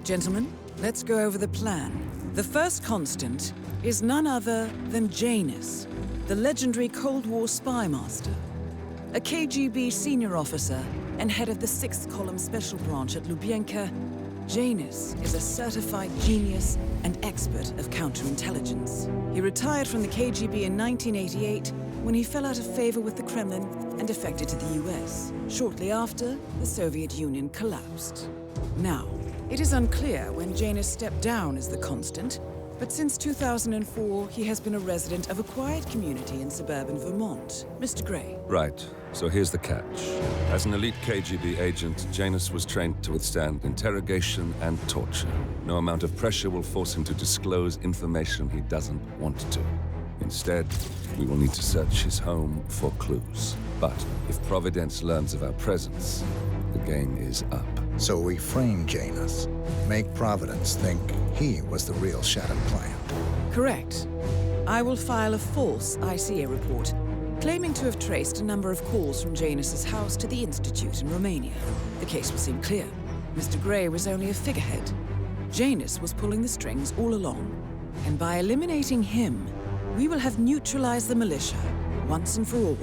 Gentlemen, let's go over the plan. The first constant is none other than Janus, the legendary Cold War spy master. A KGB senior officer and head of the 6th Column Special Branch at Lubyanka, Janus is a certified genius and expert of counterintelligence. He retired from the KGB in 1988 when he fell out of favor with the Kremlin and defected to the US. Shortly after, the Soviet Union collapsed. Now, it is unclear when Janus stepped down as the constant, but since 2004, he has been a resident of a quiet community in suburban Vermont. Mr. Gray. Right. So here's the catch. As an elite KGB agent, Janus was trained to withstand interrogation and torture. No amount of pressure will force him to disclose information he doesn't want to. Instead, we will need to search his home for clues. But if Providence learns of our presence, the game is up. So we frame Janus, make Providence think he was the real shattered plan. Correct. I will file a false ICA report, claiming to have traced a number of calls from Janus's house to the Institute in Romania. The case will seem clear. Mr. Gray was only a figurehead. Janus was pulling the strings all along. And by eliminating him, we will have neutralized the militia, once and for all.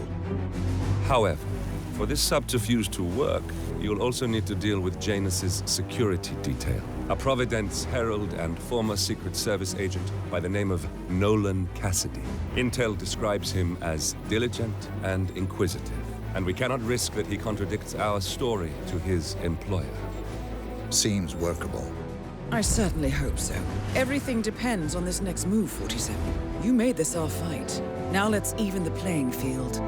However, for this subterfuge to work, you'll also need to deal with Janus's security detail. A Providence herald and former Secret Service agent by the name of Nolan Cassidy. Intel describes him as diligent and inquisitive, and we cannot risk that he contradicts our story to his employer. Seems workable. I certainly hope so. Everything depends on this next move, 47. You made this our fight. Now let's even the playing field.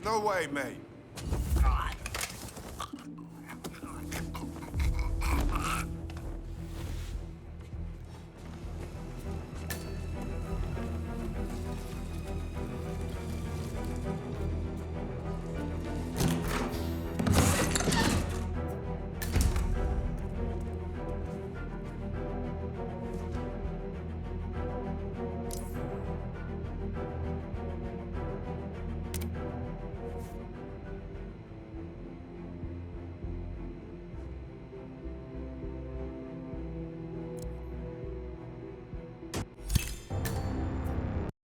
No way, mate.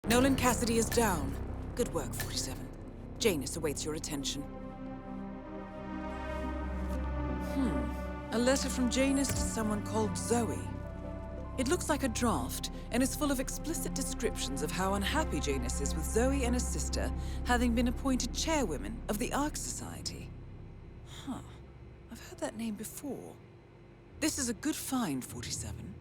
Nolan Cassidy is down. Good work, 47. Janus awaits your attention. A letter from Janus to someone called Zoe. It looks like a draft, and is full of explicit descriptions of how unhappy Janus is with Zoe and her sister having been appointed chairwomen of the Ark Society. I've heard that name before. This is a good find, 47.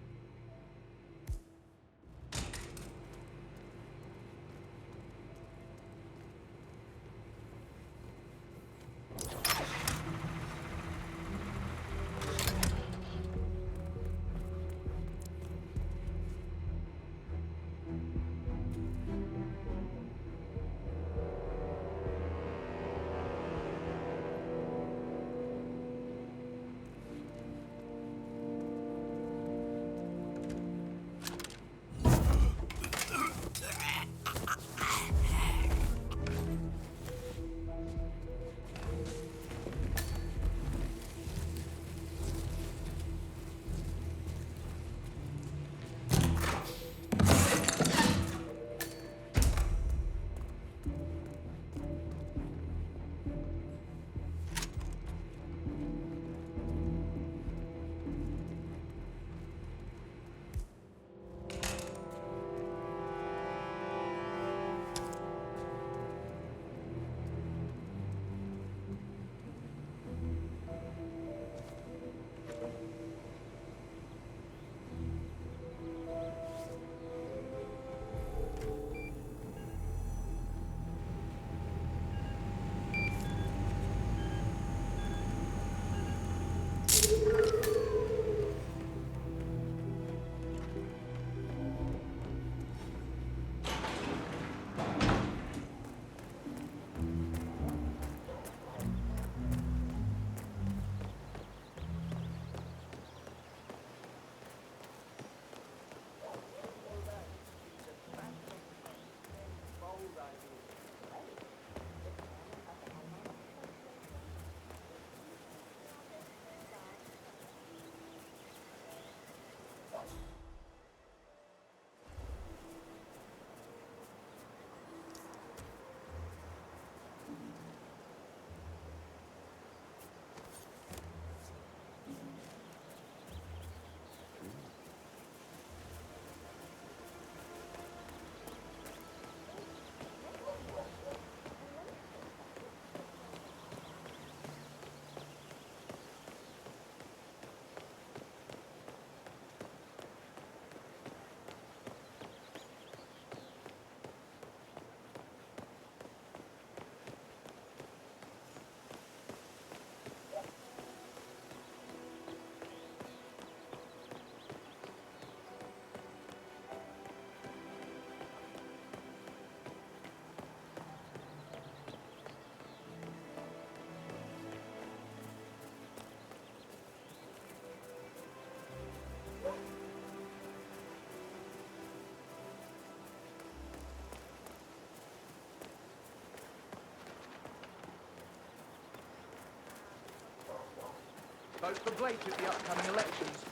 Vote for Blake at the upcoming elections.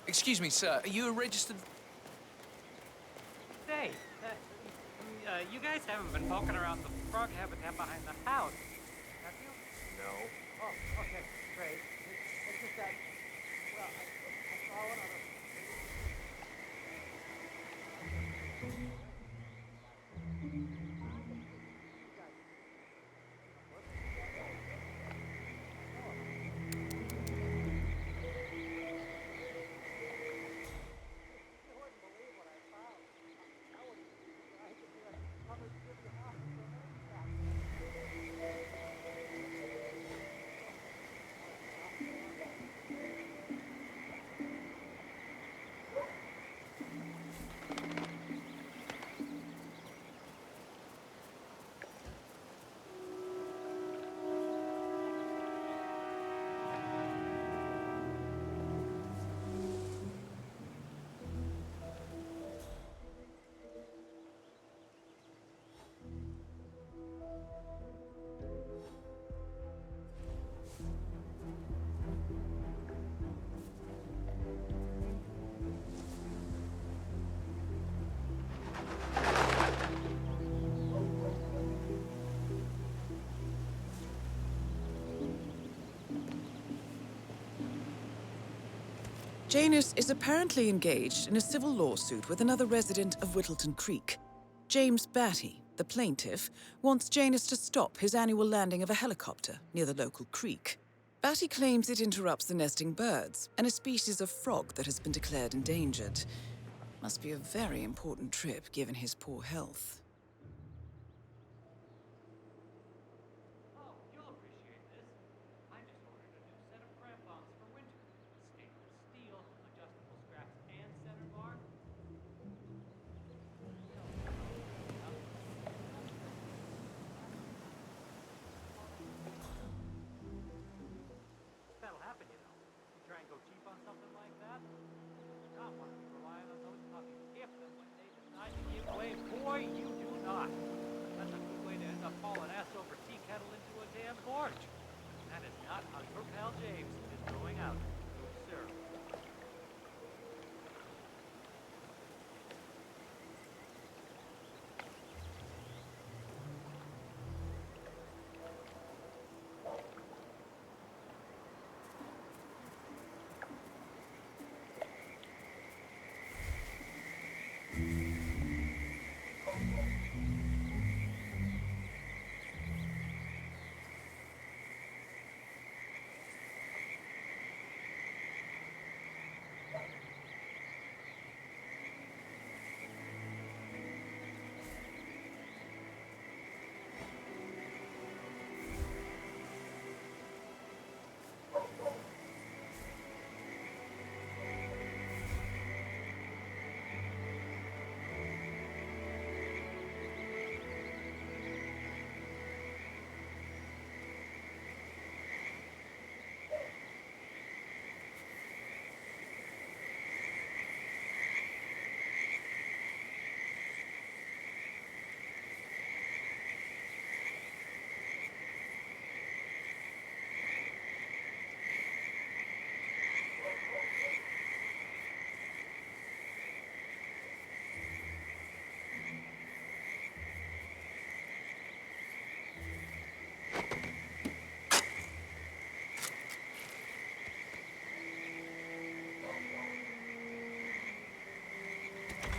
Excuse me, sir. Are you a registered... Say, you guys haven't been poking around the frog habitat behind the house, have you? No. Oh, okay, great. It's just that, well, I saw one on a... Janus is apparently engaged in a civil lawsuit with another resident of Whittleton Creek. James Batty, the plaintiff, wants Janus to stop his annual landing of a helicopter near the local creek. Batty claims it interrupts the nesting birds and a species of frog that has been declared endangered. Must be a very important trip given his poor health. Oh, you'll appreciate this. I just ordered a new set of crampons for winter. Stainless steel, adjustable straps, and center bar. That'll happen, you know. You try and go cheap on something like that, you not want to be relying on those puppies. If and when they decide to give way, boy, you do not. That's a good way to end up hauling ass over tea kettle into a damn gorge. That is not how your pal James is going out. Good sir.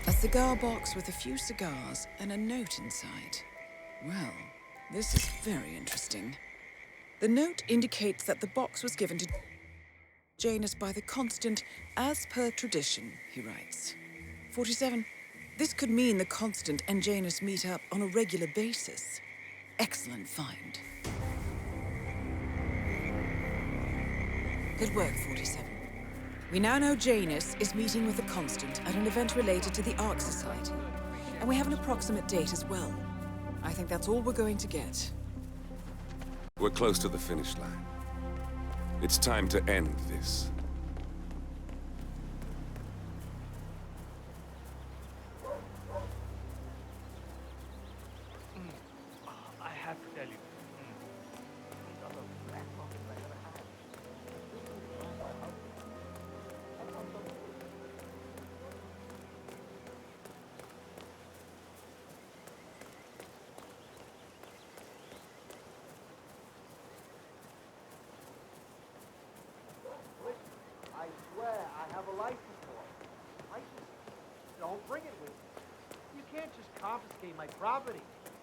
A cigar box with a few cigars and a note inside. Well, this is very interesting. The note indicates that the box was given to Janus by the Constant, as per tradition, he writes. 47. This could mean the Constant and Janus meet up on a regular basis. Excellent find. Good work, 47. We now know Janus is meeting with the Constant at an event related to the Ark Society. And we have an approximate date as well. I think that's all we're going to get. We're close to the finish line. It's time to end this. I have to tell you. These are the black pocket right behind. have a license for it. License? Don't bring it with you. You can't just confiscate my property.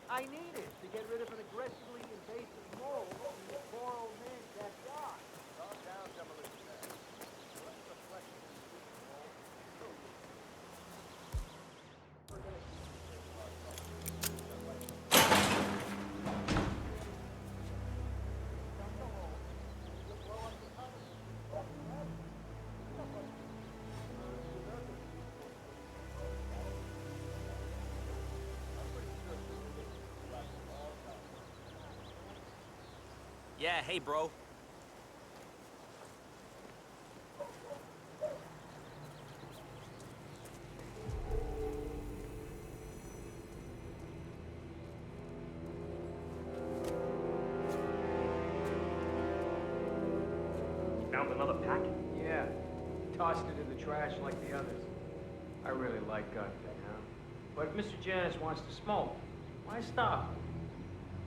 I need it to get rid of an aggressively invasive mole in the poor old man's backyard. Calm down, demolition man. What's the flesh of this stupid mole? We're gonna keep this thing locked up. Just like dump the hole. You'll blow up the cover. Yeah, hey, bro. Found another pack? Yeah. Tossed it in the trash like the others. I really like gun thing, huh? But if Mr. Janus wants to smoke, why stop him?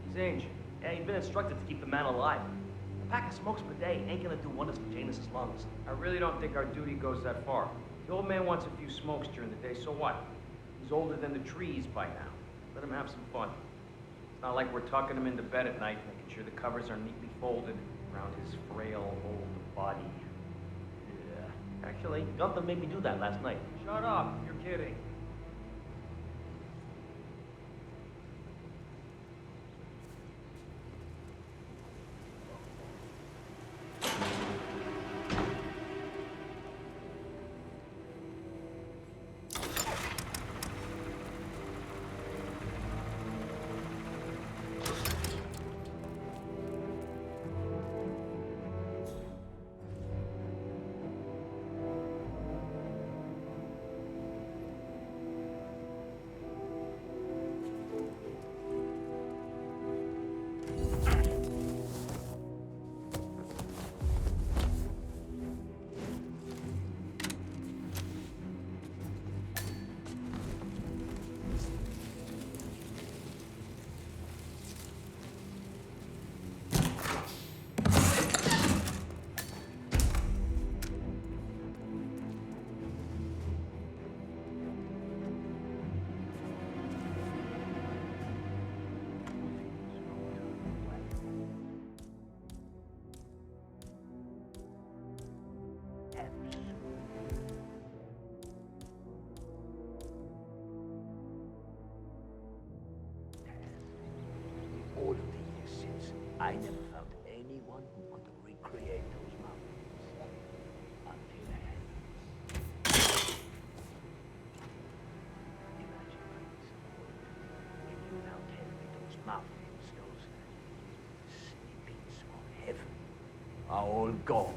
He's ancient. Yeah, he's been instructed to keep the man alive. A pack of smokes per day ain't gonna do wonders for Janus's lungs. I really don't think our duty goes that far. The old man wants a few smokes during the day, so what? He's older than the trees by now. Let him have some fun. It's not like we're tucking him into bed at night, making sure the covers are neatly folded around his frail old body. Yeah. Actually, Gunther made me do that last night. Shut up, you're kidding. All of the years since, I never found anyone who could recreate those mountains. Until then. Imagine, please, if you now tell me those mountains, those snippets of heaven, are all gone.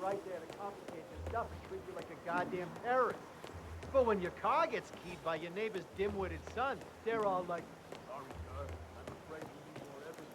Right there to complicate this stuff and treat you like a goddamn terrorist. But when your car gets keyed by your neighbor's dim-witted son, they're all like, sorry, sir, I'm afraid we need more evidence.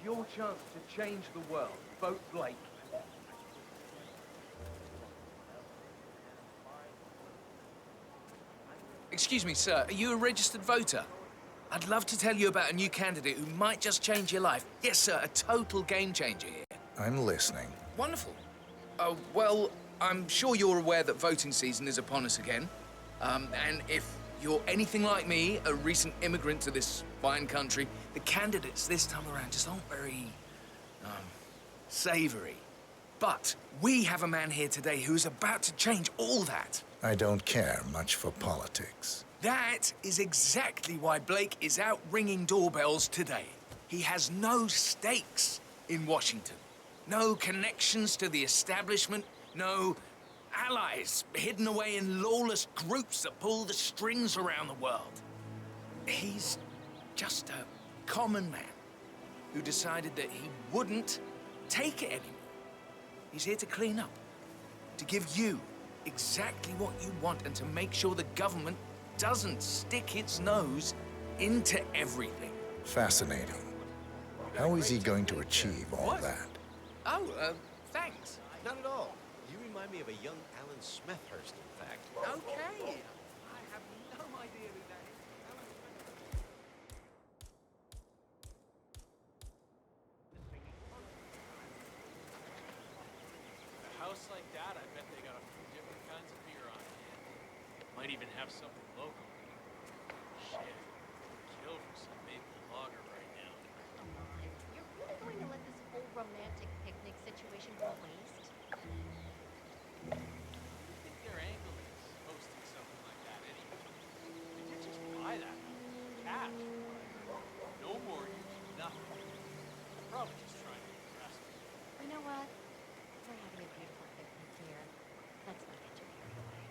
your chance to change the world. Vote Blake. Excuse me, sir. Are you a registered voter? I'd love to tell you about a new candidate who might just change your life. Yes, sir, a total game changer here. I'm listening. Wonderful. Oh, well, I'm sure you're aware that voting season is upon us again. And if you're anything like me, a recent immigrant to this fine country, the candidates this time around just aren't very, savory. But we have a man here today who's about to change all that. I don't care much for politics. That is exactly why Blake is out ringing doorbells today. He has no stakes in Washington. No connections to the establishment. No allies hidden away in lawless groups that pull the strings around the world. He's just a common man who decided that he wouldn't take it anymore. He's here to clean up, to give you exactly what you want, and to make sure the government doesn't stick its nose into everything. Fascinating. How is he going to achieve all that? Oh, thanks. Not at all. You remind me of a young Alan Smethurst, in fact. Okay. I have no idea who that is. A house like that, I bet they got a few different kinds of beer on hand. Might even have something local. Shit. Kill for some maple lager right now. Come on. You're really going to let this whole romantic picnic situation go to waste? I think their angle is hosting something like that anyway. They could just buy that cash. No mortgage, nothing. They're probably just trying to impress me. You know what? We're having a beautiful picnic here. Let's not get too carried away.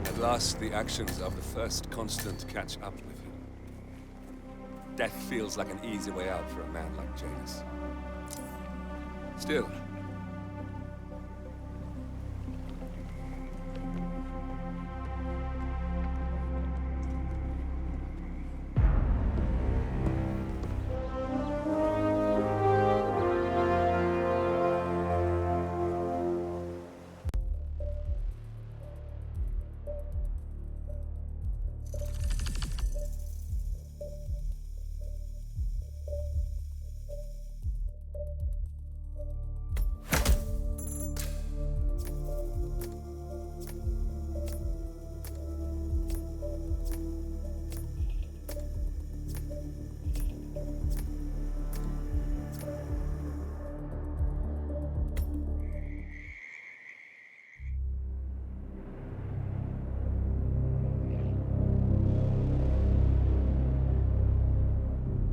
At last, the actions of the first constant catch up with you. Death feels like an easy way out for a man like Janus. Still,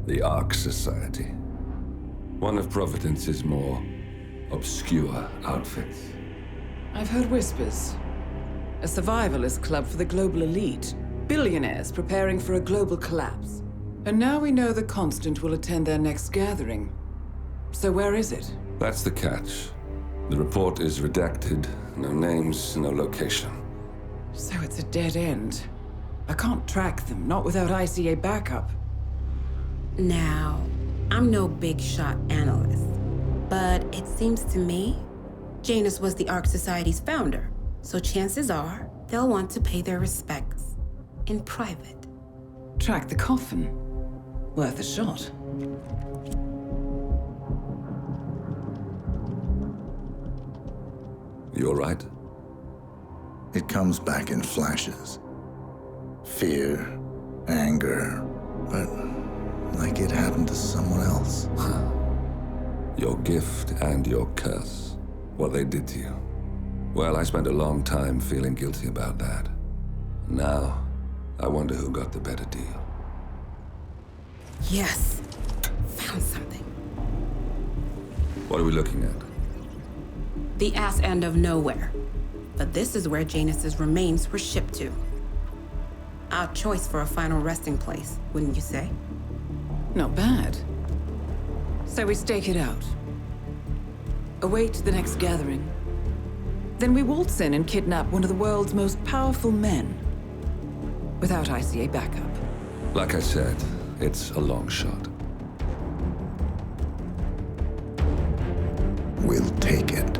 the Ark Society. One of Providence's more obscure outfits. I've heard whispers. A survivalist club for the global elite. Billionaires preparing for a global collapse. And now we know the Constant will attend their next gathering. So where is it? That's the catch. The report is redacted. No names, no location. So it's a dead end. I can't track them, not without ICA backup. Now, I'm no big shot analyst, but it seems to me Janus was the Ark Society's founder, so chances are they'll want to pay their respects in private. Track the coffin. Worth a shot. You all right? It comes back in flashes. Fear, anger, but like kid happened to someone else? Your gift and your curse. What they did to you. Well, I spent a long time feeling guilty about that. Now, I wonder who got the better deal. Yes. Found something. What are we looking at? The ass end of nowhere. But this is where Janus's remains were shipped to. Odd choice for a final resting place, wouldn't you say? Not bad. So we stake it out. Await the next gathering. Then we waltz in and kidnap one of the world's most powerful men. Without ICA backup. Like I said, it's a long shot. We'll take it.